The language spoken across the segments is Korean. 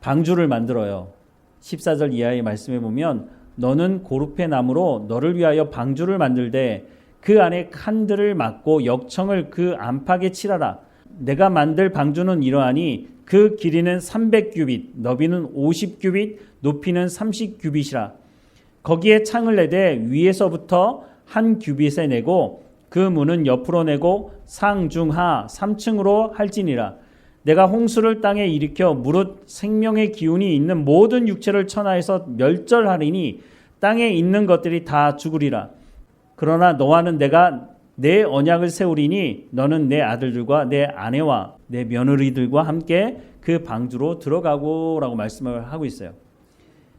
방주를 만들어요. 14절 이하의 말씀에 보면 너는 고르페 나무로 너를 위하여 방주를 만들되 그 안에 칸들을 막고 역청을 그 안팎에 칠하라. 내가 만들 방주는 이러하니 그 길이는 300규빗, 너비는 50규빗, 높이는 30규빗이라. 거기에 창을 내되 위에서부터 한 규빗에 내고 그 문은 옆으로 내고 상중하 3층으로 할지니라. 내가 홍수를 땅에 일으켜 무릇 생명의 기운이 있는 모든 육체를 천하에서 멸절하리니 땅에 있는 것들이 다 죽으리라. 그러나 너와는 내가 내 언약을 세우리니 너는 내 아들들과 내 아내와 내 며느리들과 함께 그 방주로 들어가고 라고 말씀을 하고 있어요.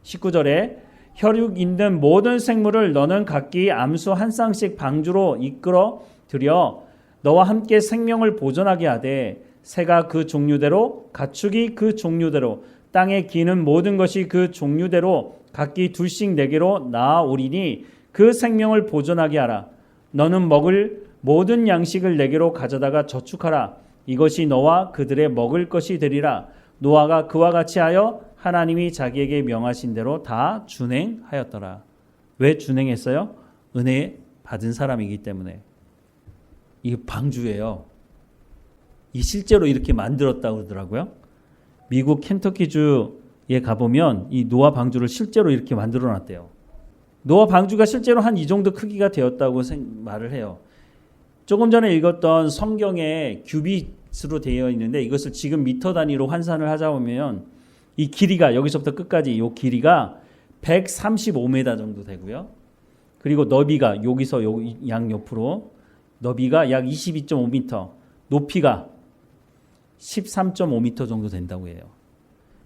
19절에 혈육 있는 모든 생물을 너는 각기 암수 한 쌍씩 방주로 이끌어 들여 너와 함께 생명을 보존하게 하되 새가 그 종류대로 가축이 그 종류대로 땅에 기는 모든 것이 그 종류대로 각기 둘씩 내게로 나아오리니 그 생명을 보존하게 하라. 너는 먹을 모든 양식을 내게로 가져다가 저축하라. 이것이 너와 그들의 먹을 것이 되리라. 노아가 그와 같이 하여 하나님이 자기에게 명하신 대로 다 준행하였더라. 왜 준행했어요? 은혜 받은 사람이기 때문에. 이게 방주예요. 이 실제로 이렇게 만들었다고 그러더라고요. 미국 켄터키주에 가보면 이 노아 방주를 실제로 이렇게 만들어 놨대요. 노아 방주가 실제로 한 이 정도 크기가 되었다고 말을 해요. 조금 전에 읽었던 성경에 규빗으로 되어 있는데 이것을 지금 미터 단위로 환산을 하자 보면 이 길이가 여기서부터 끝까지 이 길이가 135m 정도 되고요. 그리고 너비가 여기서 양옆으로 너비가 약 22.5m, 높이가 13.5m 정도 된다고 해요.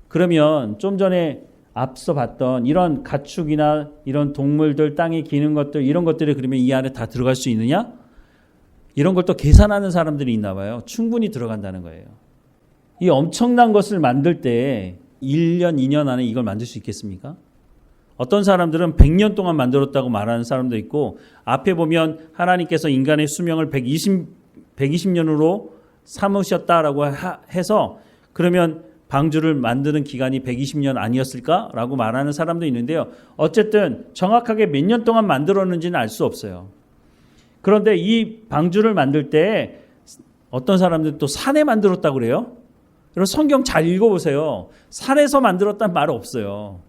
그러면 좀 전에 앞서 봤던 이런 가축이나 이런 동물들, 땅에 기는 것들, 이런 것들이 그러면 이 안에 다 들어갈 수 있느냐? 이런 걸 또 계산하는 사람들이 있나 봐요. 충분히 들어간다는 거예요. 이 엄청난 것을 만들 때 1년, 2년 안에 이걸 만들 수 있겠습니까? 어떤 사람들은 100년 동안 만들었다고 말하는 사람도 있고, 앞에 보면 하나님께서 인간의 수명을 120년으로 삼으셨다라고 해서 그러면 방주를 만드는 기간이 120년 아니었을까라고 말하는 사람도 있는데요. 어쨌든 정확하게 몇 년 동안 만들었는지는 알 수 없어요. 그런데 이 방주를 만들 때 어떤 사람들은 또 산에 만들었다고 그래요. 여러분 성경 잘 읽어보세요. 산에서 만들었다는 말 없어요.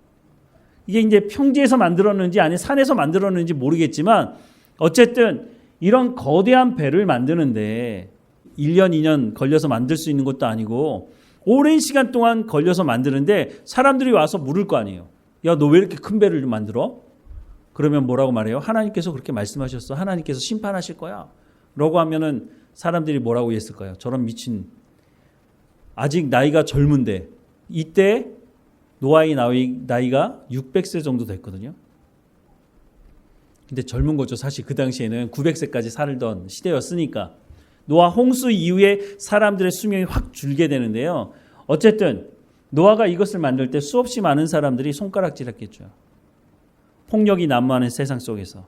이게 이제 평지에서 만들었는지 아니 산에서 만들었는지 모르겠지만 어쨌든 이런 거대한 배를 만드는데 1년, 2년 걸려서 만들 수 있는 것도 아니고 오랜 시간 동안 걸려서 만드는데 사람들이 와서 물을 거 아니에요. 야, 너 왜 이렇게 큰 배를 만들어? 그러면 뭐라고 말해요? 하나님께서 그렇게 말씀하셨어. 하나님께서 심판하실 거야. 라고 하면은 사람들이 뭐라고 했을까요? 저런 미친. 아직 나이가 젊은데 이때 노아의 나이가 600세 정도 됐거든요. 근데 젊은 거죠. 사실 그 당시에는 900세까지 살던 시대였으니까. 노아 홍수 이후에 사람들의 수명이 확 줄게 되는데요. 어쨌든 노아가 이것을 만들 때 수없이 많은 사람들이 손가락질했겠죠. 폭력이 난무하는 세상 속에서.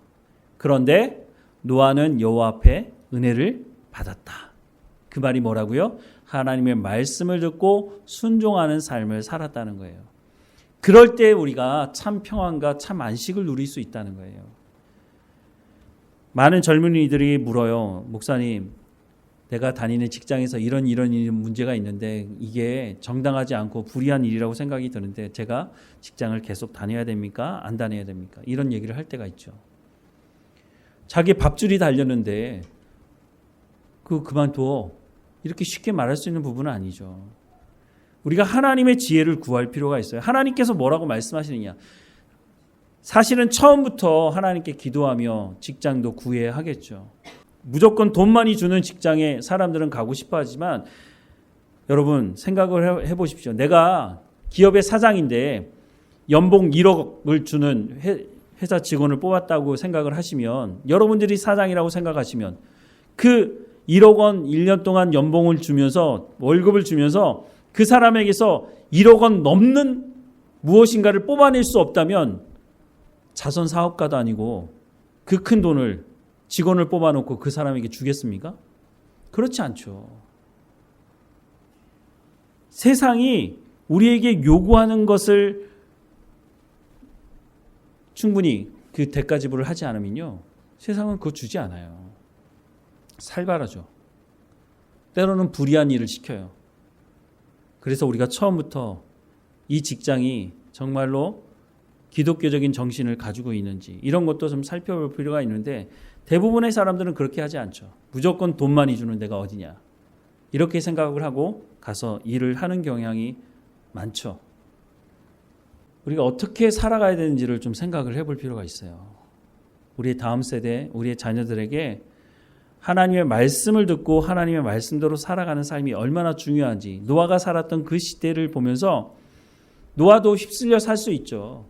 그런데 노아는 여호와 앞에 은혜를 받았다. 그 말이 뭐라고요? 하나님의 말씀을 듣고 순종하는 삶을 살았다는 거예요. 그럴 때 우리가 참 평안과 참 안식을 누릴 수 있다는 거예요. 많은 젊은이들이 물어요. 목사님, 내가 다니는 직장에서 이런 문제가 있는데 이게 정당하지 않고 불의한 일이라고 생각이 드는데 제가 직장을 계속 다녀야 됩니까? 안 다녀야 됩니까? 이런 얘기를 할 때가 있죠. 자기 밥줄이 달렸는데 그만둬. 이렇게 쉽게 말할 수 있는 부분은 아니죠. 우리가 하나님의 지혜를 구할 필요가 있어요. 하나님께서 뭐라고 말씀하시느냐. 사실은 처음부터 하나님께 기도하며 직장도 구해야 하겠죠. 무조건 돈 많이 주는 직장에 사람들은 가고 싶어 하지만 여러분 생각을 해보십시오. 내가 기업의 사장인데 연봉 1억을 주는 회사 직원을 뽑았다고 생각을 하시면 여러분들이 사장이라고 생각하시면 그 1억 원 1년 동안 연봉을 주면서 월급을 주면서 그 사람에게서 1억 원 넘는 무엇인가를 뽑아낼 수 없다면 자선 사업가도 아니고 그 큰 돈을 직원을 뽑아놓고 그 사람에게 주겠습니까? 그렇지 않죠. 세상이 우리에게 요구하는 것을 충분히 그 대가 지불을 하지 않으면요, 세상은 그거 주지 않아요. 살벌하죠. 때로는 불의한 일을 시켜요. 그래서 우리가 처음부터 이 직장이 정말로 기독교적인 정신을 가지고 있는지 이런 것도 좀 살펴볼 필요가 있는데, 대부분의 사람들은 그렇게 하지 않죠. 무조건 돈 많이 주는 데가 어디냐, 이렇게 생각을 하고 가서 일을 하는 경향이 많죠. 우리가 어떻게 살아가야 되는지를 좀 생각을 해볼 필요가 있어요. 우리의 다음 세대, 우리의 자녀들에게 하나님의 말씀을 듣고 하나님의 말씀대로 살아가는 삶이 얼마나 중요한지, 노아가 살았던 그 시대를 보면서 노아도 휩쓸려 살 수 있죠.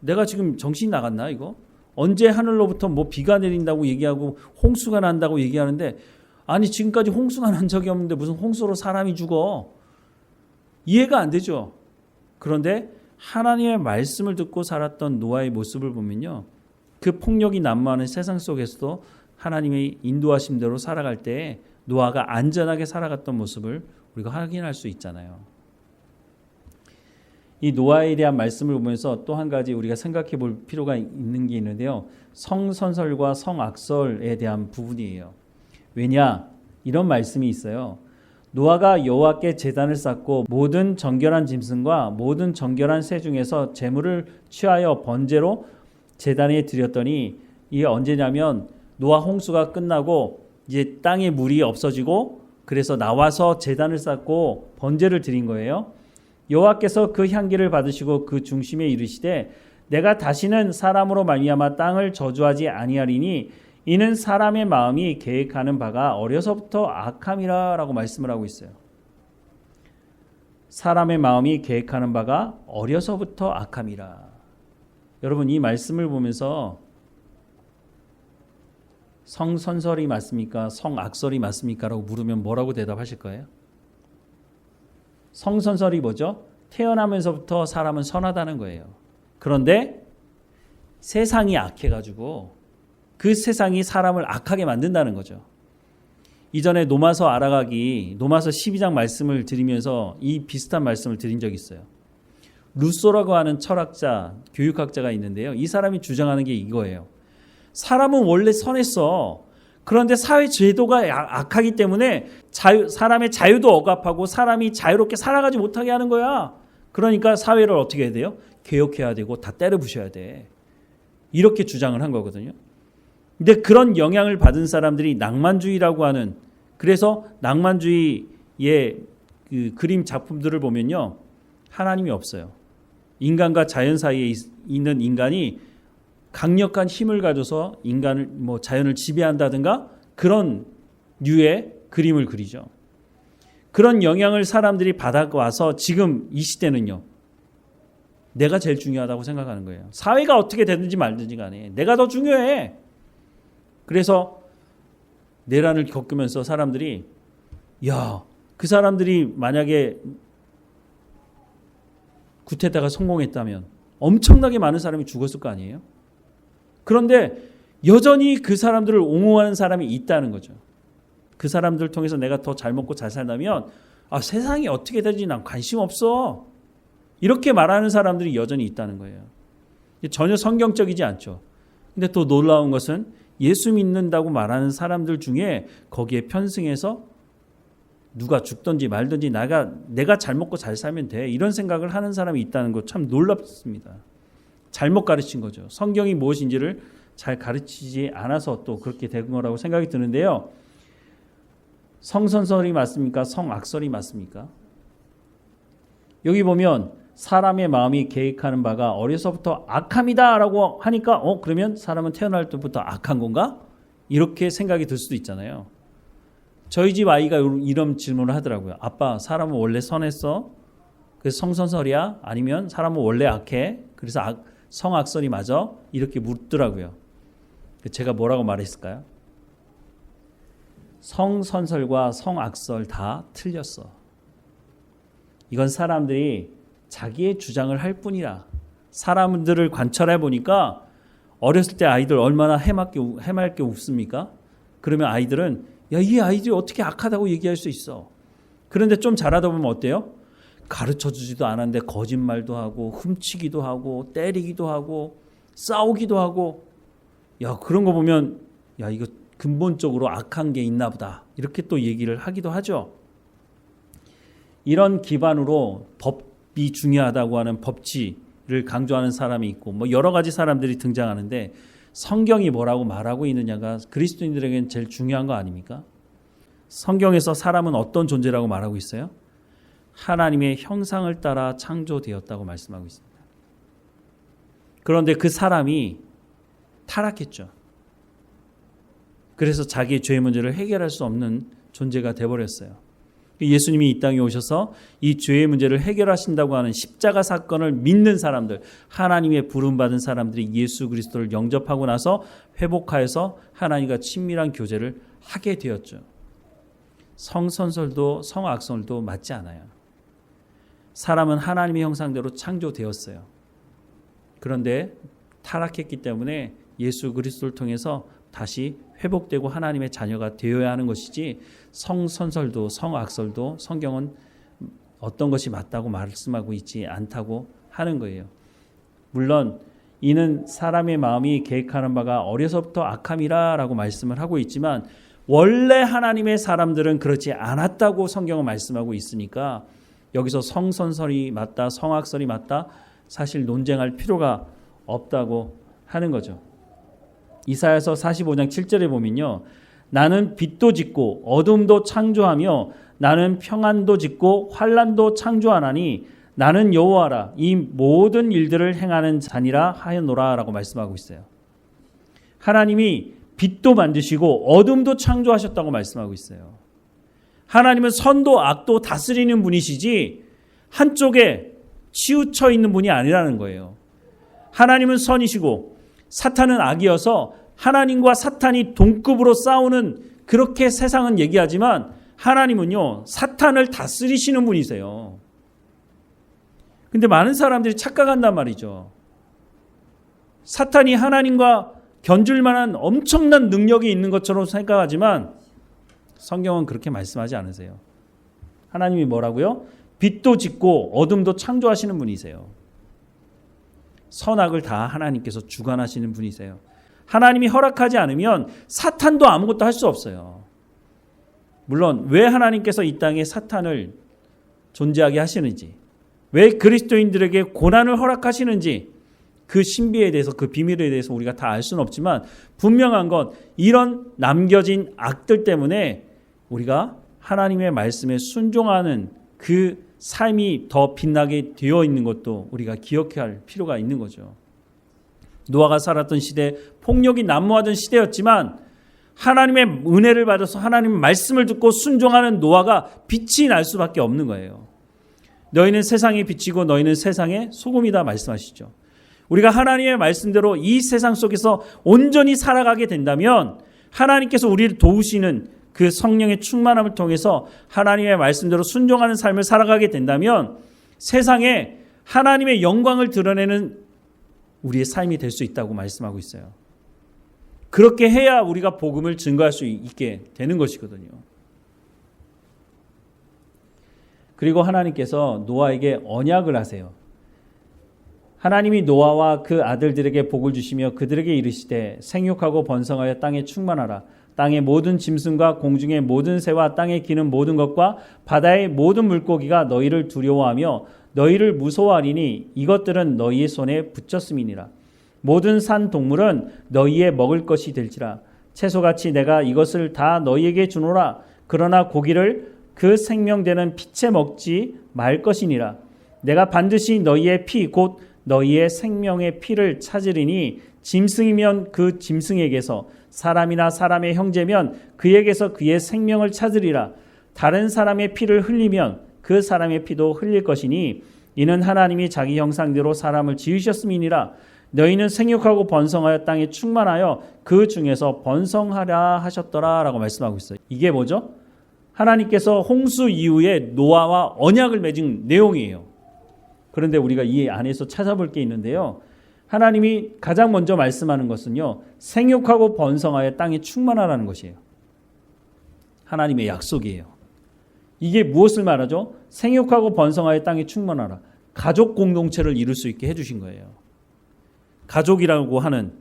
내가 지금 정신이 나갔나 이거? 언제 하늘로부터 뭐 비가 내린다고 얘기하고 홍수가 난다고 얘기하는데, 아니 지금까지 홍수가 난 적이 없는데 무슨 홍수로 사람이 죽어? 이해가 안 되죠. 그런데 하나님의 말씀을 듣고 살았던 노아의 모습을 보면요, 그 폭력이 난무하는 세상 속에서도 하나님의 인도하심대로 살아갈 때 노아가 안전하게 살아갔던 모습을 우리가 확인할 수 있잖아요. 이 노아에 대한 말씀을 보면서 또 한 가지 우리가 생각해 볼 필요가 있는 게 있는데요, 성선설과 성악설에 대한 부분이에요. 왜냐, 이런 말씀이 있어요. 노아가 여호와께 제단을 쌓고 모든 정결한 짐승과 모든 정결한 새 중에서 제물을 취하여 번제로 제단에 드렸더니, 이게 언제냐면 노아 홍수가 끝나고 이제 땅에 물이 없어지고, 그래서 나와서 제단을 쌓고 번제를 드린 거예요. 여호와께서 그 향기를 받으시고 그 중심에 이르시되, 내가 다시는 사람으로 말미암아 땅을 저주하지 아니하리니 이는 사람의 마음이 계획하는 바가 어려서부터 악함이라 라고 말씀을 하고 있어요. 사람의 마음이 계획하는 바가 어려서부터 악함이라. 여러분, 이 말씀을 보면서 성선설이 맞습니까? 성악설이 맞습니까? 라고 물으면 뭐라고 대답하실 거예요? 성선설이 뭐죠? 태어나면서부터 사람은 선하다는 거예요. 그런데 세상이 악해가지고 그 세상이 사람을 악하게 만든다는 거죠. 이전에 노마서 알아가기, 노마서 12장 말씀을 드리면서 이 비슷한 말씀을 드린 적이 있어요. 루소라고 하는 철학자, 교육학자가 있는데요, 이 사람이 주장하는 게 이거예요. 사람은 원래 선했어. 그런데 사회 제도가 악하기 때문에 사람의 자유도 억압하고 사람이 자유롭게 살아가지 못하게 하는 거야. 그러니까 사회를 어떻게 해야 돼요? 개혁해야 되고 다 때려 부셔야 돼. 이렇게 주장을 한 거거든요. 근데 그런 영향을 받은 사람들이 낭만주의라고 하는, 그래서 낭만주의의 그 그림 작품들을 보면요, 하나님이 없어요. 인간과 자연 사이에 있는 인간이 강력한 힘을 가져서 인간을 자연을 지배한다든가 그런 류의 그림을 그리죠. 그런 영향을 사람들이 받아와서 지금 이 시대는요, 내가 제일 중요하다고 생각하는 거예요. 사회가 어떻게 되든지 말든지 간에 내가 더 중요해. 그래서 내란을 겪으면서 사람들이, 야, 그 사람들이 만약에 구테타가 성공했다면 엄청나게 많은 사람이 죽었을 거 아니에요? 그런데 여전히 그 사람들을 옹호하는 사람이 있다는 거죠. 그 사람들을 통해서 내가 더 잘 먹고 잘 산다면, 세상이 어떻게 되든지 난 관심 없어. 이렇게 말하는 사람들이 여전히 있다는 거예요. 전혀 성경적이지 않죠. 근데 또 놀라운 것은 예수 믿는다고 말하는 사람들 중에 거기에 편승해서 누가 죽든지 말든지 내가 잘 먹고 잘 살면 돼, 이런 생각을 하는 사람이 있다는 거 참 놀랍습니다. 잘못 가르친 거죠. 성경이 무엇인지를 잘 가르치지 않아서 또 그렇게 된 거라고 생각이 드는데요. 성선설이 맞습니까? 성악설이 맞습니까? 여기 보면 사람의 마음이 계획하는 바가 어려서부터 악함이다 라고 하니까 그러면 사람은 태어날 때부터 악한 건가? 이렇게 생각이 들 수도 있잖아요. 저희 집 아이가 이런 질문을 하더라고요. 아빠, 사람은 원래 선했어? 그래서 성선설이야? 아니면 사람은 원래 악해? 그래서 성악설이 맞아? 이렇게 묻더라고요. 제가 뭐라고 말했을까요? 성선설과 성악설 다 틀렸어. 이건 사람들이 자기의 주장을 할 뿐이라. 사람들을 관찰해 보니까 어렸을 때 아이들 얼마나 해맑게 웃습니까? 그러면 아이들은, 야, 이 아이들이 어떻게 악하다고 얘기할 수 있어? 그런데 좀 자라다 보면 어때요? 가르쳐주지도 않았는데 거짓말도 하고 훔치기도 하고 때리기도 하고 싸우기도 하고, 야, 그런 거 보면 야, 이거 근본적으로 악한 게 있나 보다, 이렇게 또 얘기를 하기도 하죠. 이런 기반으로 법이 중요하다고 하는 법치를 강조하는 사람이 있고, 뭐 여러 가지 사람들이 등장하는데, 성경이 뭐라고 말하고 있느냐가 그리스도인들에게는 제일 중요한 거 아닙니까? 성경에서 사람은 어떤 존재라고 말하고 있어요? 하나님의 형상을 따라 창조되었다고 말씀하고 있습니다. 그런데 그 사람이 타락했죠. 그래서 자기의 죄의 문제를 해결할 수 없는 존재가 되어버렸어요. 예수님이 이 땅에 오셔서 이 죄의 문제를 해결하신다고 하는 십자가 사건을 믿는 사람들, 하나님의 부름받은 사람들이 예수 그리스도를 영접하고 나서 회복하여서 하나님과 친밀한 교제를 하게 되었죠. 성선설도 성악설도 맞지 않아요. 사람은 하나님의 형상대로 창조되었어요. 그런데 타락했기 때문에 예수 그리스도를 통해서 다시 회복되고 하나님의 자녀가 되어야 하는 것이지, 성선설도 성악설도 성경은 어떤 것이 맞다고 말씀하고 있지 않다고 하는 거예요. 물론 이는 사람의 마음이 계획하는 바가 어려서부터 악함이라 라고 말씀을 하고 있지만, 원래 하나님의 사람들은 그렇지 않았다고 성경은 말씀하고 있으니까 여기서 성선설이 맞다 성악설이 맞다 사실 논쟁할 필요가 없다고 하는 거죠. 이사야서 45장 7절에 보면요, 나는 빛도 짓고 어둠도 창조하며 나는 평안도 짓고 환난도 창조하나니 나는 여호와라, 이 모든 일들을 행하는 자니라 하였노라 라고 말씀하고 있어요. 하나님이 빛도 만드시고 어둠도 창조하셨다고 말씀하고 있어요. 하나님은 선도 악도 다스리는 분이시지 한쪽에 치우쳐 있는 분이 아니라는 거예요. 하나님은 선이시고 사탄은 악이어서 하나님과 사탄이 동급으로 싸우는, 그렇게 세상은 얘기하지만 하나님은요, 사탄을 다스리시는 분이세요. 근데 많은 사람들이 착각한단 말이죠. 사탄이 하나님과 견줄 만한 엄청난 능력이 있는 것처럼 생각하지만 성경은 그렇게 말씀하지 않으세요. 하나님이 뭐라고요? 빛도 짓고 어둠도 창조하시는 분이세요. 선악을 다 하나님께서 주관하시는 분이세요. 하나님이 허락하지 않으면 사탄도 아무것도 할 수 없어요. 물론 왜 하나님께서 이 땅에 사탄을 존재하게 하시는지, 왜 그리스도인들에게 고난을 허락하시는지, 그 신비에 대해서, 그 비밀에 대해서 우리가 다 알 수는 없지만 분명한 건 이런 남겨진 악들 때문에 우리가 하나님의 말씀에 순종하는 그 삶이 더 빛나게 되어 있는 것도 우리가 기억해야 할 필요가 있는 거죠. 노아가 살았던 시대, 폭력이 난무하던 시대였지만 하나님의 은혜를 받아서 하나님의 말씀을 듣고 순종하는 노아가 빛이 날 수밖에 없는 거예요. 너희는 세상의 빛이고 너희는 세상의 소금이다 말씀하시죠. 우리가 하나님의 말씀대로 이 세상 속에서 온전히 살아가게 된다면, 하나님께서 우리를 도우시는 그 성령의 충만함을 통해서 하나님의 말씀대로 순종하는 삶을 살아가게 된다면 세상에 하나님의 영광을 드러내는 우리의 삶이 될 수 있다고 말씀하고 있어요. 그렇게 해야 우리가 복음을 증거할 수 있게 되는 것이거든요. 그리고 하나님께서 노아에게 언약을 하세요. 하나님이 노아와 그 아들들에게 복을 주시며 그들에게 이르시되 생육하고 번성하여 땅에 충만하라. 땅의 모든 짐승과 공중의 모든 새와 땅에 기는 모든 것과 바다의 모든 물고기가 너희를 두려워하며 너희를 무서워하리니 이것들은 너희의 손에 붙였음이니라. 모든 산 동물은 너희의 먹을 것이 될지라. 채소같이 내가 이것을 다 너희에게 주노라. 그러나 고기를 그 생명되는 피채 먹지 말 것이니라. 내가 반드시 너희의 피 곧 너희의 생명의 피를 찾으리니 짐승이면 그 짐승에게서, 사람이나 사람의 형제면 그에게서 그의 생명을 찾으리라. 다른 사람의 피를 흘리면 그 사람의 피도 흘릴 것이니 이는 하나님이 자기 형상대로 사람을 지으셨음이니라. 너희는 생육하고 번성하여 땅에 충만하여 그 중에서 번성하라 하셨더라 라고 말씀하고 있어요. 이게 뭐죠? 하나님께서 홍수 이후에 노아와 언약을 맺은 내용이에요. 그런데 우리가 이 안에서 찾아볼 게 있는데요. 하나님이 가장 먼저 말씀하는 것은요, 생육하고 번성하여 땅에 충만하라는 것이에요. 하나님의 약속이에요. 이게 무엇을 말하죠? 생육하고 번성하여 땅에 충만하라. 가족 공동체를 이룰 수 있게 해주신 거예요. 가족이라고 하는,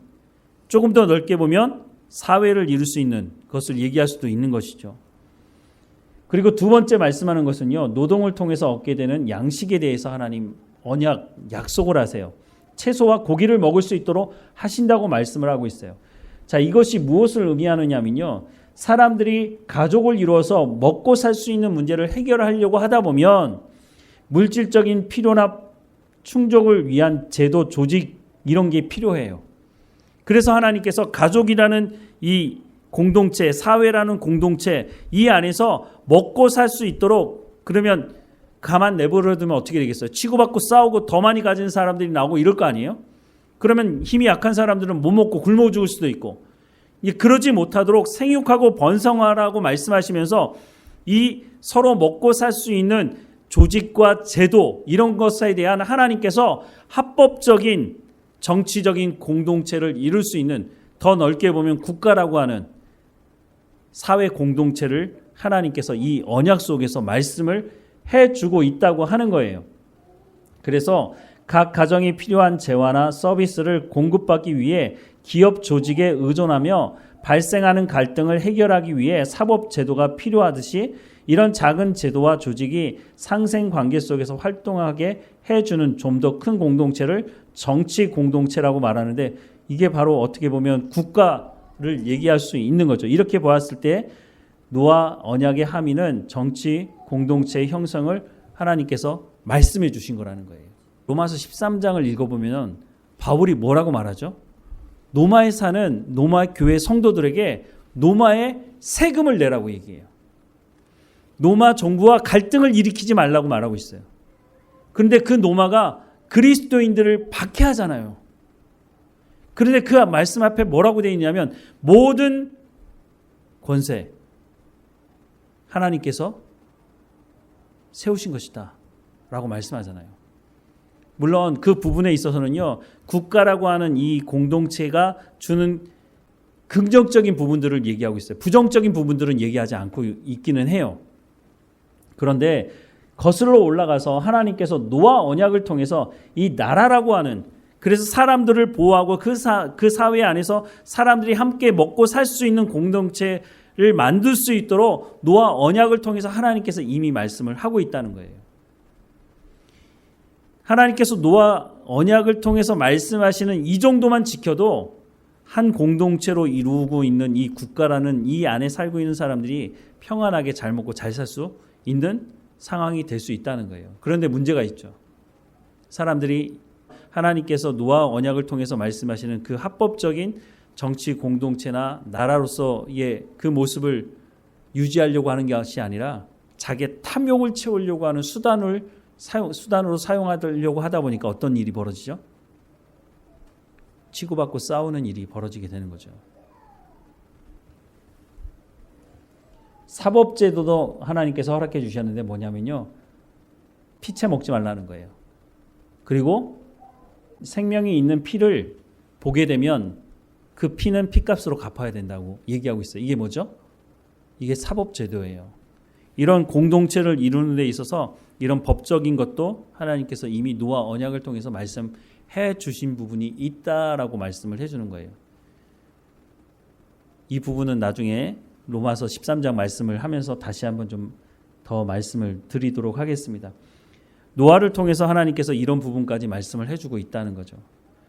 조금 더 넓게 보면 사회를 이룰 수 있는 것을 얘기할 수도 있는 것이죠. 그리고 두 번째 말씀하는 것은요, 노동을 통해서 얻게 되는 양식에 대해서 하나님 언약, 약속을 하세요. 채소와 고기를 먹을 수 있도록 하신다고 말씀을 하고 있어요. 자, 이것이 무엇을 의미하느냐면요, 사람들이 가족을 이루어서 먹고 살 수 있는 문제를 해결하려고 하다 보면 물질적인 필요나 충족을 위한 제도, 조직 이런 게 필요해요. 그래서 하나님께서 가족이라는 이 공동체, 사회라는 공동체, 이 안에서 먹고 살 수 있도록, 그러면 가만 내버려두면 어떻게 되겠어요? 치고받고 싸우고 더 많이 가진 사람들이 나오고 이럴 거 아니에요? 그러면 힘이 약한 사람들은 못 먹고 굶어 죽을 수도 있고, 그러지 못하도록 생육하고 번성하라고 말씀하시면서 이 서로 먹고 살 수 있는 조직과 제도, 이런 것에 대한 하나님께서 합법적인 정치적인 공동체를 이룰 수 있는, 더 넓게 보면 국가라고 하는 사회 공동체를 하나님께서 이 언약 속에서 말씀을 해주고 있다고 하는 거예요. 그래서 각 가정에 필요한 재화나 서비스를 공급받기 위해 기업 조직에 의존하며 발생하는 갈등을 해결하기 위해 사법제도가 필요하듯이 이런 작은 제도와 조직이 상생관계 속에서 활동하게 해주는 좀 더 큰 공동체를 정치 공동체라고 말하는데, 이게 바로 어떻게 보면 국가를 얘기할 수 있는 거죠. 이렇게 보았을 때 노아 언약의 함의는 정치 공동체의 형성을 하나님께서 말씀해 주신 거라는 거예요. 로마서 13장을 읽어보면 바울이 뭐라고 말하죠? 노마에 사는 노마 교회 성도들에게 노마의 세금을 내라고 얘기해요. 노마 정부와 갈등을 일으키지 말라고 말하고 있어요. 그런데 그 노마가 그리스도인들을 박해하잖아요. 그런데 그 말씀 앞에 뭐라고 되어 있냐면 모든 권세 하나님께서 세우신 것이다 라고 말씀하잖아요. 물론 그 부분에 있어서는요, 국가라고 하는 이 공동체가 주는 긍정적인 부분들을 얘기하고 있어요. 부정적인 부분들은 얘기하지 않고 있기는 해요. 그런데 거슬러 올라가서 하나님께서 노아 언약을 통해서 이 나라라고 하는, 그래서 사람들을 보호하고 그 사회 안에서 사람들이 함께 먹고 살 수 있는 공동체를 만들 수 있도록 노아 언약을 통해서 하나님께서 이미 말씀을 하고 있다는 거예요. 하나님께서 노아 언약을 통해서 말씀하시는 이 정도만 지켜도 한 공동체로 이루고 있는 이 국가라는 이 안에 살고 있는 사람들이 평안하게 잘 먹고 잘 살 수 있는 상황이 될 수 있다는 거예요. 그런데 문제가 있죠. 사람들이 하나님께서 노아 언약을 통해서 말씀하시는 그 합법적인 정치 공동체나 나라로서의 그 모습을 유지하려고 하는 것이 아니라 자기의 탐욕을 채우려고 하는 수단으로 사용하려고 하다 보니까 어떤 일이 벌어지죠? 치고받고 싸우는 일이 벌어지게 되는 거죠. 사법제도도 하나님께서 허락해 주셨는데 뭐냐면요, 피채 먹지 말라는 거예요. 그리고 생명이 있는 피를 보게 되면 그 피는 피값으로 갚아야 된다고 얘기하고 있어요. 이게 뭐죠? 이게 사법제도예요. 이런 공동체를 이루는 데 있어서 이런 법적인 것도 하나님께서 이미 노아 언약을 통해서 말씀해 주신 부분이 있다라고 말씀을 해주는 거예요. 이 부분은 나중에 로마서 13장 말씀을 하면서 다시 한번 좀 더 말씀을 드리도록 하겠습니다. 노아를 통해서 하나님께서 이런 부분까지 말씀을 해주고 있다는 거죠.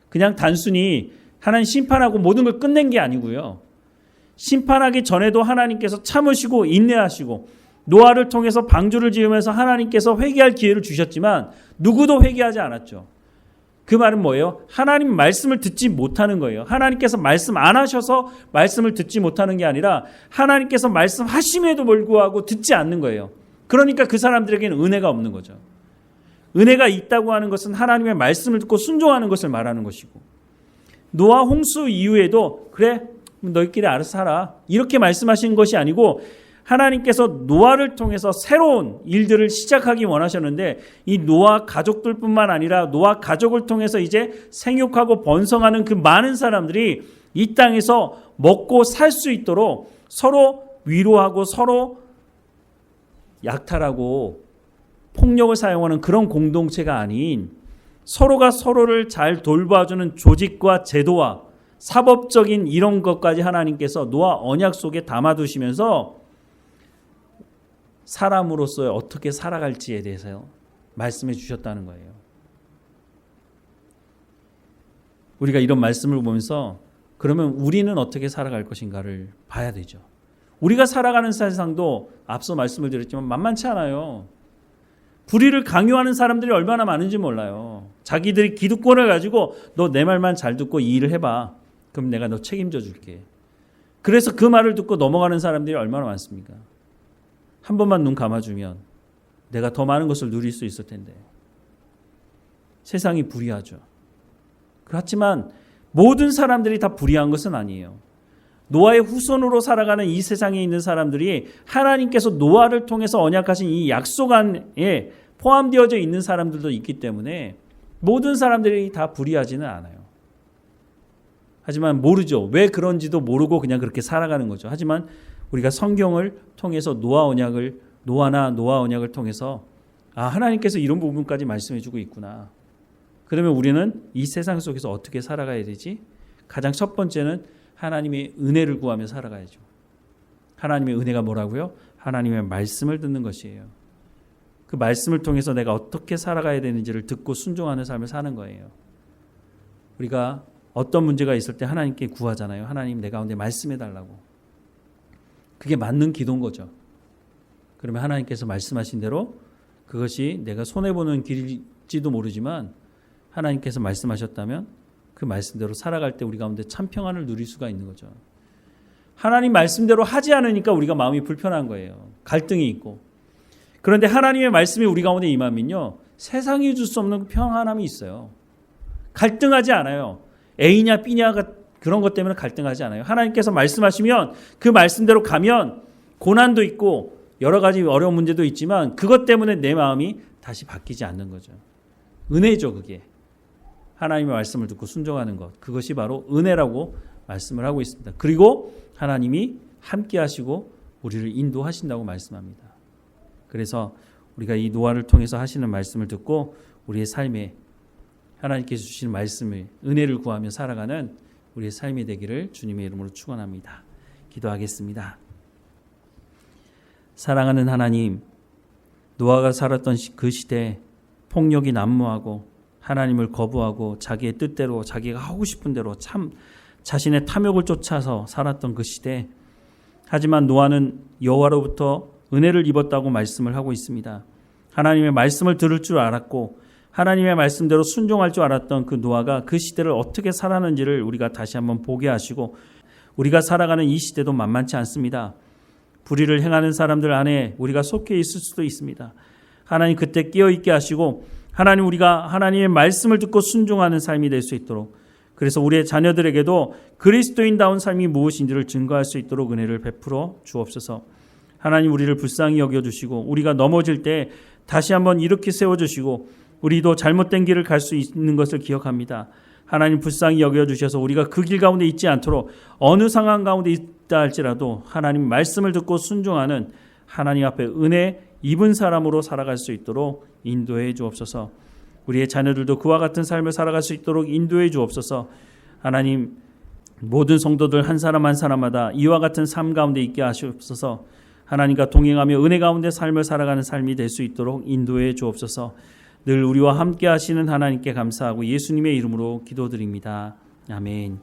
그냥 단순히 하나님 심판하고 모든 걸 끝낸 게 아니고요. 심판하기 전에도 하나님께서 참으시고 인내하시고 노아를 통해서 방주를 지으면서 하나님께서 회개할 기회를 주셨지만 누구도 회개하지 않았죠. 그 말은 뭐예요? 하나님 말씀을 듣지 못하는 거예요. 하나님께서 말씀 안 하셔서 말씀을 듣지 못하는 게 아니라 하나님께서 말씀하심에도 불구하고 듣지 않는 거예요. 그러니까 그 사람들에게는 은혜가 없는 거죠. 은혜가 있다고 하는 것은 하나님의 말씀을 듣고 순종하는 것을 말하는 것이고, 노아 홍수 이후에도 그래 너희끼리 알아서 살아 이렇게 말씀하신 것이 아니고 하나님께서 노아를 통해서 새로운 일들을 시작하기 원하셨는데, 이 노아 가족들뿐만 아니라 노아 가족을 통해서 이제 생육하고 번성하는 그 많은 사람들이 이 땅에서 먹고 살 수 있도록 서로 위로하고 서로 약탈하고 폭력을 사용하는 그런 공동체가 아닌 서로가 서로를 잘 돌봐주는 조직과 제도와 사법적인 이런 것까지 하나님께서 노아 언약 속에 담아두시면서 사람으로서 어떻게 살아갈지에 대해서 말씀해 주셨다는 거예요. 우리가 이런 말씀을 보면서 그러면 우리는 어떻게 살아갈 것인가를 봐야 되죠. 우리가 살아가는 세상도 앞서 말씀을 드렸지만 만만치 않아요. 불의를 강요하는 사람들이 얼마나 많은지 몰라요. 자기들이 기득권을 가지고 너 내 말만 잘 듣고 이 일을 해봐. 그럼 내가 너 책임져 줄게. 그래서 그 말을 듣고 넘어가는 사람들이 얼마나 많습니까? 한 번만 눈 감아주면 내가 더 많은 것을 누릴 수 있을 텐데. 세상이 불의하죠. 그렇지만 모든 사람들이 다 불의한 것은 아니에요. 노아의 후손으로 살아가는 이 세상에 있는 사람들이 하나님께서 노아를 통해서 언약하신 이 약속 안에 포함되어져 있는 사람들도 있기 때문에 모든 사람들이 다 불의하지는 않아요. 하지만 모르죠. 왜 그런지도 모르고 그냥 그렇게 살아가는 거죠. 하지만 우리가 성경을 통해서 노아 언약을 통해서 하나님께서 이런 부분까지 말씀해 주고 있구나. 그러면 우리는 이 세상 속에서 어떻게 살아가야 되지? 가장 첫 번째는 하나님의 은혜를 구하며 살아가야죠. 하나님의 은혜가 뭐라고요? 하나님의 말씀을 듣는 것이에요. 그 말씀을 통해서 내가 어떻게 살아가야 되는지를 듣고 순종하는 삶을 사는 거예요. 우리가 어떤 문제가 있을 때 하나님께 구하잖아요. 하나님 내 가운데 말씀해 달라고. 그게 맞는 기도인 거죠. 그러면 하나님께서 말씀하신 대로 그것이 내가 손해보는 길일지도 모르지만 하나님께서 말씀하셨다면 그 말씀대로 살아갈 때 우리 가운데 참 평안을 누릴 수가 있는 거죠. 하나님 말씀대로 하지 않으니까 우리가 마음이 불편한 거예요. 갈등이 있고. 그런데 하나님의 말씀이 우리 가운데 임하면요. 세상이 줄 수 없는 평안함이 있어요. 갈등하지 않아요. A냐 B냐가 그런 것 때문에 갈등하지 않아요. 하나님께서 말씀하시면 그 말씀대로 가면 고난도 있고 여러 가지 어려운 문제도 있지만 그것 때문에 내 마음이 다시 바뀌지 않는 거죠. 은혜죠, 그게. 하나님의 말씀을 듣고 순종하는 것. 그것이 바로 은혜라고 말씀을 하고 있습니다. 그리고 하나님이 함께 하시고 우리를 인도하신다고 말씀합니다. 그래서 우리가 이 노아를 통해서 하시는 말씀을 듣고 우리의 삶에 하나님께서 주시는 말씀을 은혜를 구하며 살아가는 우리의 삶이 되기를 주님의 이름으로 축원합니다. 기도하겠습니다. 사랑하는 하나님, 노아가 살았던 그 시대 폭력이 난무하고 하나님을 거부하고 자기의 뜻대로 자기가 하고 싶은 대로 참 자신의 탐욕을 쫓아서 살았던 그 시대. 하지만 노아는 여호와로부터 은혜를 입었다고 말씀을 하고 있습니다. 하나님의 말씀을 들을 줄 알았고 하나님의 말씀대로 순종할 줄 알았던 그 노아가 그 시대를 어떻게 살았는지를 우리가 다시 한번 보게 하시고 우리가 살아가는 이 시대도 만만치 않습니다. 불의를 행하는 사람들 안에 우리가 속해 있을 수도 있습니다. 하나님 그때 깨어있게 하시고 하나님 우리가 하나님의 말씀을 듣고 순종하는 삶이 될 수 있도록 그래서 우리의 자녀들에게도 그리스도인다운 삶이 무엇인지를 증거할 수 있도록 은혜를 베풀어 주옵소서. 하나님 우리를 불쌍히 여겨주시고 우리가 넘어질 때 다시 한번 이렇게 세워주시고 우리도 잘못된 길을 갈 수 있는 것을 기억합니다. 하나님 불쌍히 여겨주셔서 우리가 그 길 가운데 있지 않도록 어느 상황 가운데 있다 할지라도 하나님 말씀을 듣고 순종하는 하나님 앞에 은혜 입은 사람으로 살아갈 수 있도록 인도해 주옵소서. 우리의 자녀들도 그와 같은 삶을 살아갈 수 있도록 인도해 주옵소서. 하나님 모든 성도들 한 사람 한 사람마다 이와 같은 삶 가운데 있게 하시옵소서. 하나님과 동행하며 은혜 가운데 삶을 살아가는 삶이 될 수 있도록 인도해 주옵소서. 늘 우리와 함께 하시는 하나님께 감사하고 예수님의 이름으로 기도드립니다. 아멘.